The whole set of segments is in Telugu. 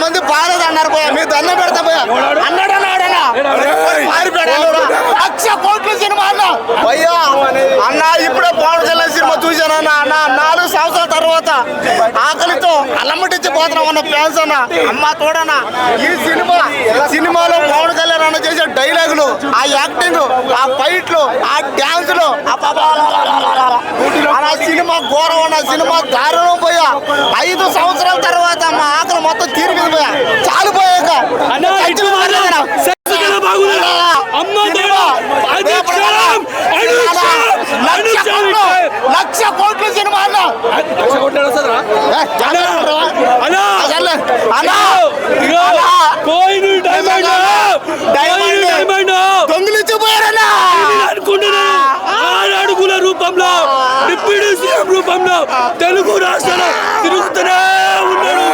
మంది బాగాలేదు అన్నారు పోయా, మీరు దండం పెడతా పోయా అన్నాడు లక్ష కోట్ల సినిమా అన్న భయ్యా అన్న. ఇప్పుడే పవన్ కళ్యాణ్ సినిమా చూశానన్న అన్న. 4 సంవత్సరాల తర్వాత ఆకలితో అల్లమటించి పోతున్నాం అన్న ఫ్యాన్స్ అన్న. అమ్మ తోడన్న ఈ సినిమాలో పవన్ కళ్యాణ్ అన్న చేసే డైలాగులు, ఆ యాక్టింగ్, ఆ ఫైట్లు, ఆ డ్యాన్సులు అన్న సినిమా ఘోరం అన్న. సినిమా దారుణం పోయా. 5 సంవత్సరాల తర్వాత మా ఆకలి మొత్తం తీరిపోయింది పోయా. చాలు పోయాక లక్ష కోట్ల సినిమా అన్న. దొంగిలించిపోయారన్నా అడుగుల రూపంలో డిప్యూటీ సీఎం రూపంలో తెలుగు రాష్ట్రాలు తిరుగుతూనే ఉన్నాడు.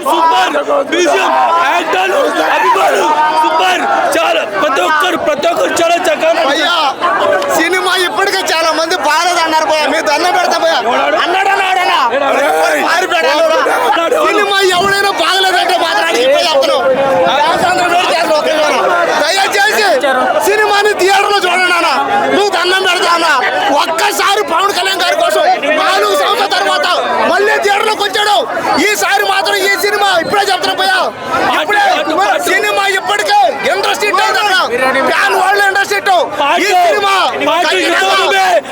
సూపర్ యాక్టర్లు, అభిమానులు సూపర్. చాలా ప్రతి ఒక్కరు చాలా చక్కగా సినిమా ఇప్పటికే చాలా మంది బాగాలేదు అన్నారు పోయా, మీరు దండం పెడతా పోయా అన్నాడు. సినిమా ఎవడైనా బాగలేదంటే మాత్రానికి దయచేసి సినిమాని థియేటర్ లో చూడండి అన్న. నువ్వు దండం పెడతా అన్న. ఒక్కసారి పవన్ కళ్యాణ్ గారి కోసం 4 సంవత్సరాల తర్వాత మళ్ళీ థియేటర్ లోకి వచ్చాడు. ఈసారి మాత్రం ఈ సినిమా ఇప్పుడే చెప్తున్నా పోయా. ఇప్పుడే సినిమా ఇప్పటికే ఇండస్ట్రీ ఫ్యాన్ వరల్డ్ ఇండస్ట్రీ ఈ సినిమా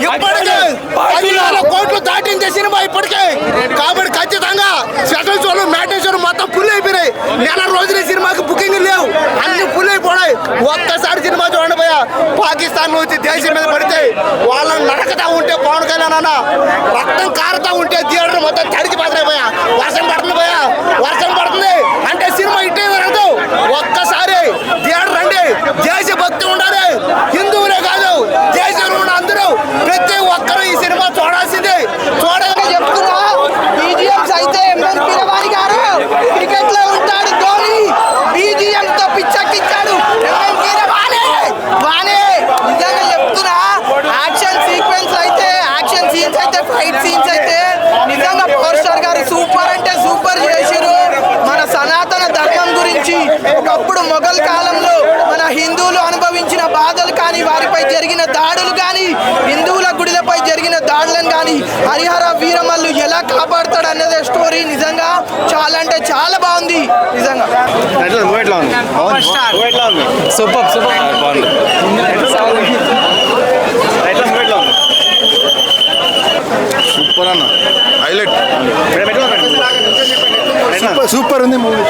ఇప్పటికే 10,000 కోట్లు దాటించే సినిమా ఇప్పటికే. కాబట్టి ఖచ్చితంగా స్పెషల్ షోలు, మ్యాట్నీ షోలు మొత్తం ఫుల్ అయిపోయినాయి. నెల రోజులు సినిమాకి బుకింగ్ లేవు, అన్ని ఫుల్ అయిపోయినాయి. ఒక్కసారి సినిమా చూడండి పోయా. పాకిస్తాన్ నుంచి దేశం మీద పడితే వాళ్ళని నరకతా ఉంటే పవన్ కళ్యాణ్ అన్న రక్తం కారుతా ఉంటే థియేటర్ మొత్తం తడికి పాత్రపోయా. వర్షం పడుతుంది పోయా, వర్షం పడుతుంది అంటే సినిమా ఇట్టే జరగదు. ఒక్కసారి థియేటర్ రండి. దేశభక్తి ఉండాలి. హిందువులే కాదు, దేశంలో ఉన్న అందరూ ప్రతి ఒక్కరూ ఈ సినిమా చూడాల్సిందే. చూడాలని చెప్తున్నా. బీజిఎంస్ అయితే ఎంఎన్ పిరవాణి గారు క్రికెట్ లో ఉంటాడు. ధోని బీజిఎం తో పిచ్చెక్కించాడు. ఎంఎన్ పిరవాణి వాణి నిజంగా చెప్తున్నా. యాక్షన్ సీక్వెన్స్ అయితే, యాక్షన్ సీన్స్ అయితే, ఫైట్ సీన్స్ అయితే నిజంగా పవర్ స్టార్ గారు సూపర్ అంటే సూపర్ చేసిరు. మన సనాతన ధర్మం గురించి ఒకప్పుడు మొఘల్ కాలంలో మన హిందువులు అనుభవించిన బాధలు కానీ, వారిపై జరిగిన దాడులు కానీ, హిందువుల గుడిలపై జరిగిన దాడులను కానీ హరిహర వీరమల్లు ఎలా కాపాడుతాడు అన్నదే స్టోరీ. నిజంగా చాలా అంటే చాలా బాగుంది నిజంగా. సూపర్ సూపర్ అన్న. హైలైట్ సూపర్ ఉంది మూవీ.